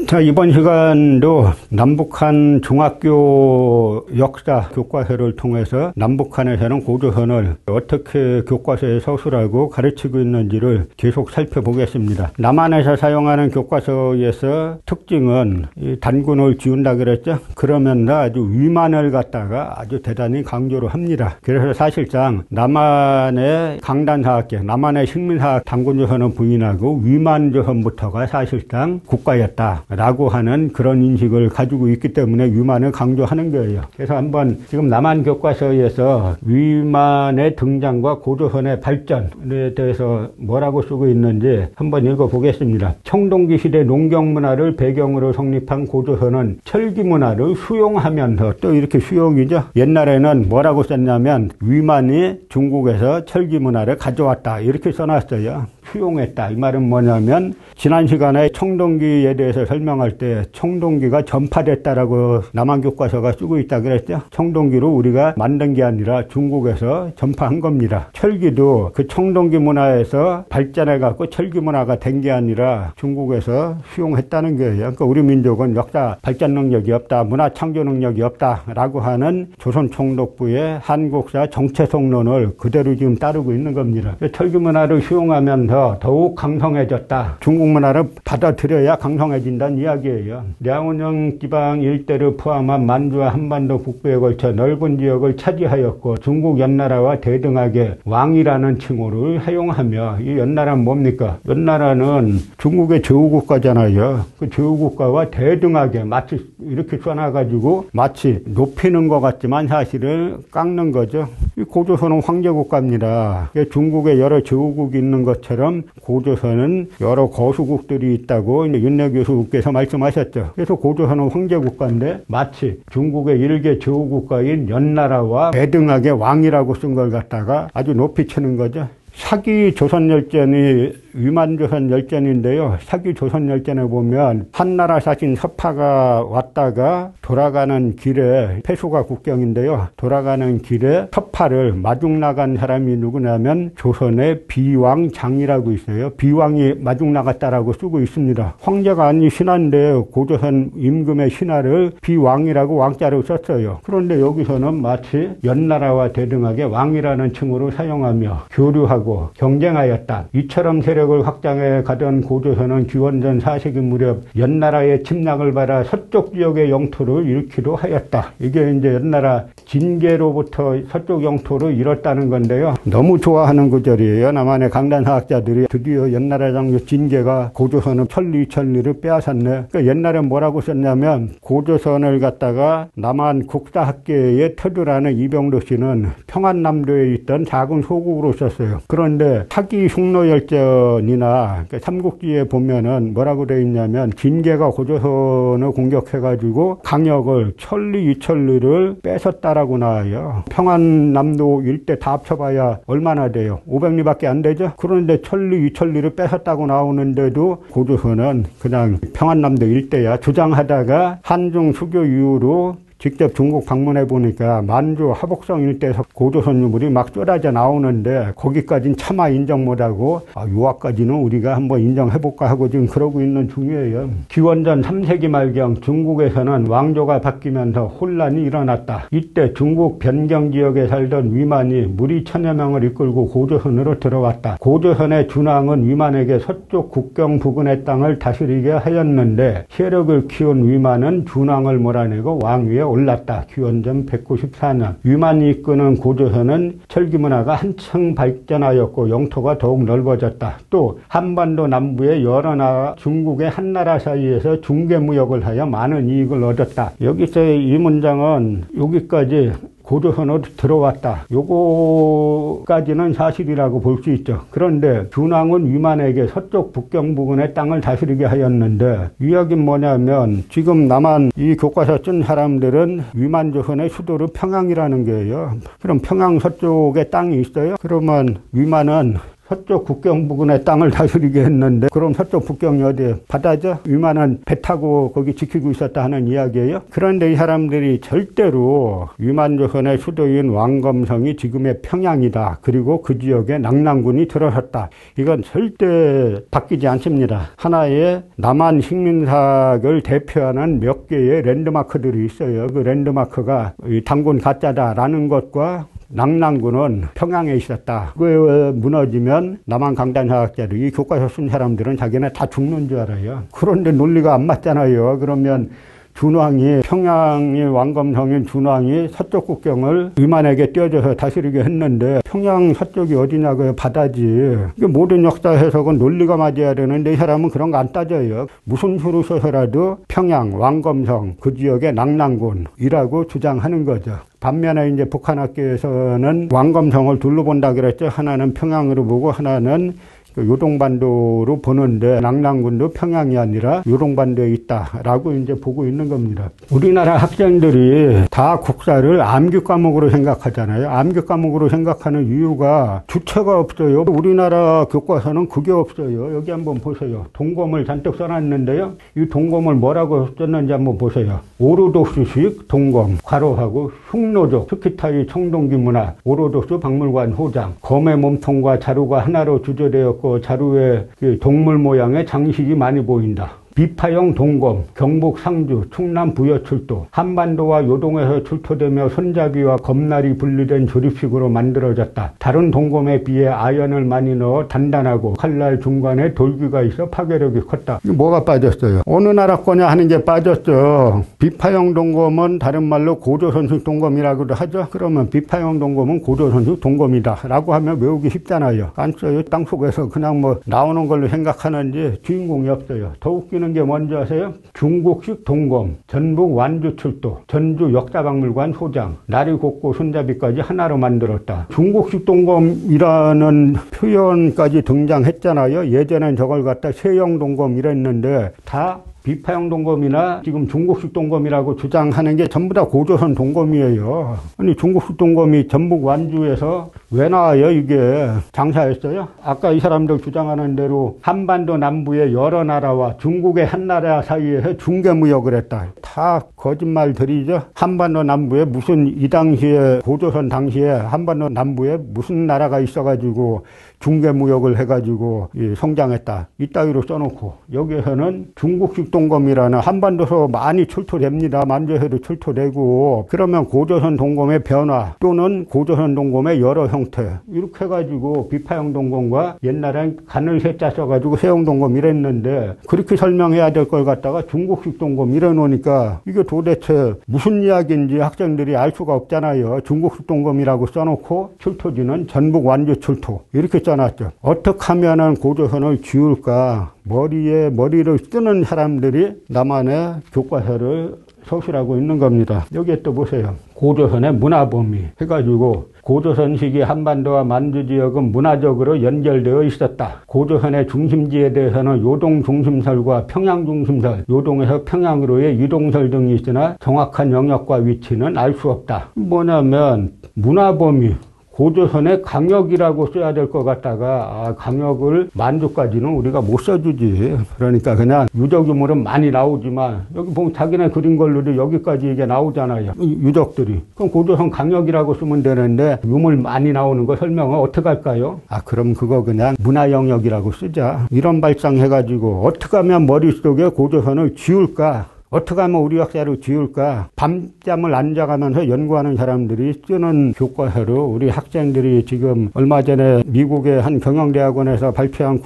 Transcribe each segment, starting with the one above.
자, 이번 시간도 남북한 중학교 역사 교과서를 통해서 남북한에서는 고조선을 어떻게 교과서에 서술하고 가르치고 있는지를 계속 살펴보겠습니다. 남한에서 사용하는 교과서에서 특징은 이 단군을 지운다 그랬죠. 그러면 아주 위만을 갖다가 아주 대단히 강조를 합니다. 그래서 사실상 남한의 강단사학계, 남한의 식민사학 단군조선은 부인하고 위만조선부터가 사실상 국가였다 라고 하는 그런 인식을 가지고 있기 때문에 위만을 강조하는 거예요. 그래서 한번 지금 남한 교과서에서 위만의 등장과 고조선의 발전에 대해서 뭐라고 쓰고 있는지 한번 읽어보겠습니다. 청동기 시대 농경문화를 배경으로 성립한 고조선은 철기문화를 수용하면서, 또 이렇게 수용이죠. 옛날에는 뭐라고 썼냐면 위만이 중국에서 철기문화를 가져왔다 이렇게 써놨어요. 수용했다. 이 말은 뭐냐면 지난 시간에 청동기에 대해서 설명할 때 청동기가 전파됐다라고 남한 교과서가 쓰고 있다 그랬죠. 청동기로 우리가 만든 게 아니라 중국에서 전파한 겁니다. 철기도 그 청동기 문화에서 발전해 갖고 철기 문화가 된 게 아니라 중국에서 수용했다는 거예요. 그러니까 우리 민족은 역사 발전 능력이 없다, 문화 창조 능력이 없다라고 하는 조선총독부의 한국사 정체성론을 그대로 지금 따르고 있는 겁니다. 철기 문화를 수용하면서 더욱 강성해졌다. 중국 문화를 받아들여야 강성해진다는 이야기예요. 랴오닝 지방 일대를 포함한 만주와 한반도 북부에 걸쳐 넓은 지역을 차지하였고 중국 연나라와 대등하게 왕이라는 칭호를 사용하며, 이 연나라는 뭡니까? 연나라는 중국의 제후국가잖아요. 그 제후국가와 대등하게 마치 이렇게 써놔가지고 마치 높이는 것 같지만 사실은 깎는 거죠. 이 고조선은 황제국가입니다. 중국에 여러 제후국이 있는 것처럼 고조선은 여러 거수국들이 있다고 윤래 교수께서 말씀하셨죠. 그래서 고조선은 황제국가인데 마치 중국의 일개 제후국가인 연나라와 대등하게 왕이라고 쓴 걸 갖다가 아주 높이 치는 거죠. 사기 조선열전이 위만조선열전인데요. 사기 조선열전에 보면 한나라 사신 서파가 왔다가 돌아가는 길에, 폐수가 국경인데요. 돌아가는 길에 서파를 마중 나간 사람이 누구냐면 조선의 비왕장이라고 있어요. 비왕이 마중 나갔다라고 쓰고 있습니다. 황제가 아닌 신하인데 고조선 임금의 신하를 비왕이라고 왕자로 썼어요. 그런데 여기서는 마치 연나라와 대등하게 왕이라는 칭호로 사용하며 교류하고 경쟁하였다. 이처럼 세력을 확장해 가던 고조선은 기원전 4세기 무렵 연나라의 침략을 받아 서쪽 지역의 영토를 잃기도 하였다. 이게 이제 연나라 진계로부터 서쪽 영토를 잃었다는 건데요. 너무 좋아하는 구절이에요. 남한의 강단사학자들이 드디어 연나라 장교 진계가 고조선의 천리를 빼앗았네. 그러니까 옛날에 뭐라고 썼냐면 고조선을 갖다가 남한 국사학계의 터두라는 이병도 씨는 평안남도에 있던 작은 소국으로 썼어요. 그런데 사기 흉노열전이나 삼국지에 보면은 뭐라고 되어 있냐면 진계가 고조선을 공격해가지고 강역을 천리, 이천리를 뺏었다라고 나와요. 평안남도 일대 다 합쳐봐야 얼마나 돼요? 500리밖에 안 되죠? 그런데 천리, 이천리를 뺏었다고 나오는데도 고조선은 그냥 평안남도 일대야 주장하다가 한중 수교 이후로 직접 중국 방문해 보니까 만주 하복성 일대에서 고조선 유물이 막 쏟아져 나오는데 거기까지는 차마 인정 못하고 요아까지는 우리가 한번 인정해볼까 하고 지금 그러고 있는 중이에요. 기원전 3세기 말경 중국에서는 왕조가 바뀌면서 혼란이 일어났다. 이때 중국 변경 지역에 살던 위만이 무리 1000여 명을 이끌고 고조선으로 들어왔다. 고조선의 준왕은 위만에게 서쪽 국경 부근의 땅을 다스리게 하였는데 세력을 키운 위만은 준왕을 몰아내고 왕위에 올랐다. 기원전 194년 위만이 이끄는 고조선은 철기문화가 한층 발전하였고 영토가 더욱 넓어졌다. 또 한반도 남부의 여러 나라, 중국의 한나라 사이에서 중개무역을 하여 많은 이익을 얻었다. 여기서 이 문장은 여기까지 고조선으로 들어왔다. 요거까지는 사실이라고 볼 수 있죠. 그런데 준왕은 위만에게 서쪽 북경 부근의 땅을 다스리게 하였는데 이 이야기는 뭐냐면 지금 남한 이 교과서 쓴 사람들은 위만조선의 수도를 평양이라는 거예요. 그럼 평양 서쪽에 땅이 있어요? 그러면 위만은 서쪽 국경 부근의 땅을 다스리게 했는데 그럼 서쪽 국경이 어디 바다죠? 위만한 배 타고 거기 지키고 있었다 하는 이야기예요. 그런데 이 사람들이 절대로 위만조선의 수도인 왕검성이 지금의 평양이다. 그리고 그 지역에 낙랑군이 들어섰다. 이건 절대 바뀌지 않습니다. 하나의 남한 식민사를 대표하는 몇 개의 랜드마크들이 있어요. 그 랜드마크가 단군 가짜다라는 것과 낙랑군은 평양에 있었다. 그거에 무너지면 남한 강단사학자들, 이 교과서 쓴 사람들은 자기네 다 죽는 줄 알아요. 그런데 논리가 안 맞잖아요. 그러면 준왕이, 평양이 왕검성인 준왕이 서쪽 국경을 위만에게 띄워줘서 다스리게 했는데 평양 서쪽이 어디냐고요? 바다지. 이게 모든 역사 해석은 논리가 맞아야 되는데 이 사람은 그런 거 안 따져요. 무슨 수로 써서라도 평양, 왕검성, 그 지역의 낙랑군이라고 주장하는 거죠. 반면에 이제 북한 학교에서는 왕검성을 둘로 본다 그랬죠. 하나는 평양으로 보고 하나는 요동반도로 보는데 낙랑군도 평양이 아니라 요동반도에 있다라고 이제 보고 있는 겁니다. 우리나라 학생들이 다 국사를 암기 과목으로 생각하잖아요. 암기 과목으로 생각하는 이유가 주체가 없어요. 우리나라 교과서는 그게 없어요. 여기 한번 보세요. 동검을 잔뜩 써놨는데요. 이 동검을 뭐라고 썼는지 한번 보세요. 오르독스식 동검, 괄호하고 흉노족, 스키타이 청동기 문화, 오르독스 박물관 호장, 검의 몸통과 자루가 하나로 주조되었고 자루에 동물 모양의 장식이 많이 보인다. 비파형 동검, 경북 상주, 충남 부여출도, 한반도와 요동에서 출토되며 손잡이와 검날이 분리된 조립식으로 만들어졌다. 다른 동검에 비해 아연을 많이 넣어 단단하고 칼날 중간에 돌기가 있어 파괴력이 컸다. 이게 뭐가 빠졌어요? 어느 나라 거냐 하는 게 빠졌죠. 비파형 동검은 다른 말로 고조선식 동검이라고도 하죠. 그러면 비파형 동검은 고조선식 동검이다 라고 하면 외우기 쉽잖아요. 안 써요. 땅속에서 그냥 뭐 나오는 걸로 생각하는지 주인공이 없어요. 더 웃기는 게 뭔지 아세요? 중국식 동검, 전북 완주 출도, 전주 역사박물관 소장, 나리곡고 손잡이까지 하나로 만들었다. 중국식 동검이라는 표현까지 등장했잖아요. 예전엔 저걸 갖다 세형 동검 이랬는데 다 비파형 동검이나 지금 중국식 동검이라고 주장하는 게 전부 다 고조선 동검이에요. 아니 중국식 동검이 전북 완주에서 왜 나와요? 이게 장사했어요? 아까 이 사람들 주장하는 대로 한반도 남부의 여러 나라와 중국의 한 나라 사이에서 중개무역을 했다. 다 거짓말들이죠. 한반도 남부에 무슨 이 당시에 고조선 당시에 한반도 남부에 무슨 나라가 있어가지고 중개무역을 해가지고 성장했다. 이따위로 써놓고 여기에서는 중국식 동검이라는 한반도에서 많이 출토됩니다. 만주에도 출토되고 그러면 고조선 동검의 변화 또는 고조선 동검의 여러 형태 이렇게 해가지고 비파형 동검과 옛날엔 간을 세자 써가지고 세형 동검 이랬는데 그렇게 설명해야 될 걸 갖다가 중국식 동검 이래 놓으니까 이게 도대체 무슨 이야기인지 학생들이 알 수가 없잖아요. 중국식 동검이라고 써놓고 출토지는 전북 완주 출토 이렇게 써놨죠. 어떻게 하면은 고조선을 지울까 머리를 쓰는 사람들이 남한의 교과서를 서술하고 있는 겁니다. 여기에 또 보세요. 고조선의 문화범위 해가지고 고조선식이 한반도와 만주 지역은 문화적으로 연결되어 있었다. 고조선의 중심지에 대해서는 요동 중심설과 평양 중심설, 요동에서 평양으로의 이동설 등이 있으나 정확한 영역과 위치는 알 수 없다. 뭐냐면 문화범위 고조선의 강역이라고 써야 될 것 같다가 강역을 만주까지는 우리가 못 써주지. 그러니까 그냥 유적 유물은 많이 나오지만 여기 보면 자기네 그린 걸로도 여기까지 이게 나오잖아요. 유적들이. 그럼 고조선 강역이라고 쓰면 되는데 유물 많이 나오는 거 설명을 어떻게 할까요? 그럼 그거 그냥 문화영역이라고 쓰자. 이런 발상해가지고 어떻게 하면 머릿속에 고조선을 지울까? 어떻게 하면 우리 역사를 지울까? 밤잠을 안 자가면서 연구하는 사람들이 쓰는 교과서로 우리 학생들이 지금 얼마 전에 미국의 한 경영대학원에서 발표한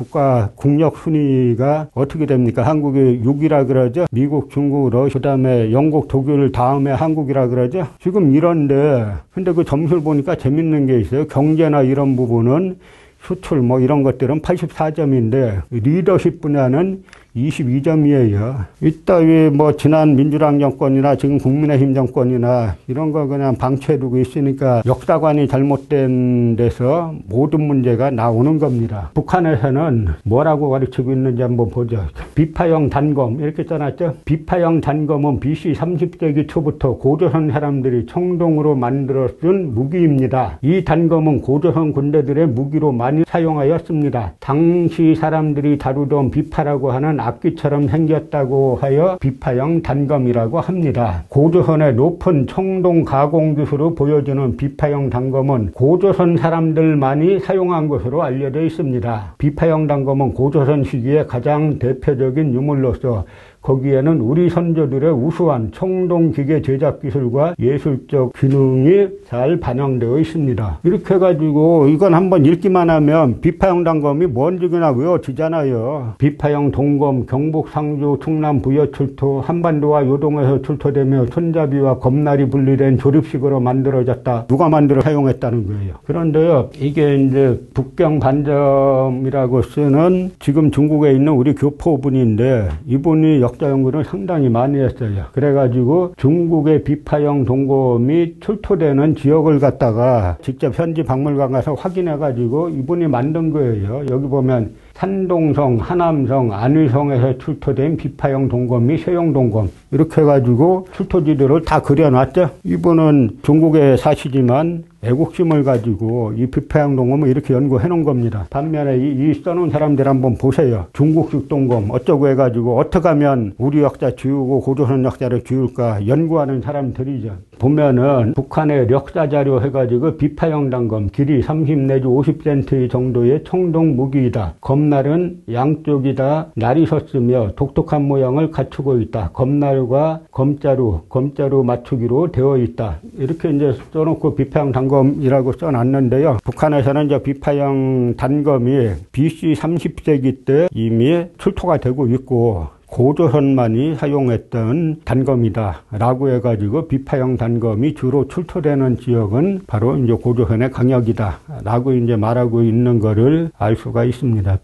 국력 순위가 어떻게 됩니까? 한국이 6위라 그러죠? 미국, 중국, 러시아, 그 다음에 영국, 독일 다음에 한국이라 그러죠? 지금 이런데 근데 그 점수를 보니까 재밌는 게 있어요. 경제나 이런 부분은 수출 이런 것들은 84점인데 리더십 분야는 22점이에요. 이따위 뭐 지난 민주당 정권이나 지금 국민의힘 정권이나 이런 거 그냥 방치해두고 있으니까 역사관이 잘못된 데서 모든 문제가 나오는 겁니다. 북한에서는 뭐라고 가르치고 있는지 한번 보죠. 비파형 단검 이렇게 써놨죠. 비파형 단검은 BC 30세기 초부터 고조선 사람들이 청동으로 만들어 쓴 무기입니다. 이 단검은 고조선 군대들의 무기로 많이 사용하였습니다. 당시 사람들이 다루던 비파라고 하는 악기처럼 생겼다고 하여 비파형 단검이라고 합니다. 고조선의 높은 청동 가공 기술을 보여주는 비파형 단검은 고조선 사람들만이 사용한 것으로 알려져 있습니다. 비파형 단검은 고조선 시기에 가장 대표적인 유물로서 거기에는 우리 선조들의 우수한 청동기계 제작 기술과 예술적 기능이 잘 반영되어 있습니다. 이렇게 해가지고 이건 한번 읽기만 하면 비파형 단검이 뭔지 그냥 외워지잖아요. 비파형 동검 경북 상주 충남 부여 출토 한반도와 요동에서 출토되며 손잡이와 검날이 분리된 조립식으로 만들어졌다. 누가 만들어 사용했다는 거예요. 그런데요, 이게 이제 북경 반점이라고 쓰는 지금 중국에 있는 우리 교포분인데 이분이 역사 연구를 상당히 많이 했어요. 그래가지고 중국의 비파형 동검이 출토되는 지역을 갖다가 직접 현지 박물관 가서 확인해가지고 이분이 만든 거예요. 여기 보면 산동성, 하남성, 안의성에서 출토된 비파형 동검이 세용 동검 이렇게 해가지고 출토지들을 다 그려놨죠. 이분은 중국에 사시지만 애국심을 가지고 이 비파형 동검을 이렇게 연구해 놓은 겁니다. 반면에 이 써놓은 사람들 한번 보세요. 중국식 동검 어쩌고 해가지고 어떻게 하면 우리 역사 지우고 고조선 역사를 지울까 연구하는 사람들이죠. 보면은 북한의 역사 자료 해가지고 비파형 단검 길이 30 내지 50cm 정도의 청동 무기이다. 검날은 양쪽이 다 날이 섰으며 독특한 모양을 갖추고 있다. 검날과 검자루 맞추기로 되어 있다. 이렇게 이제 써놓고 비파형 단검이라고 써놨는데요. 북한에서는 이제 비파형 단검이 BC 30세기 때 이미 출토가 되고 있고 고조선만이 사용했던 단검이다 라고 해가지고 비파형 단검이 주로 출토되는 지역은 바로 이제 고조선의 강역이다 라고 이제 말하고 있는 거를 알 수가 있습니다.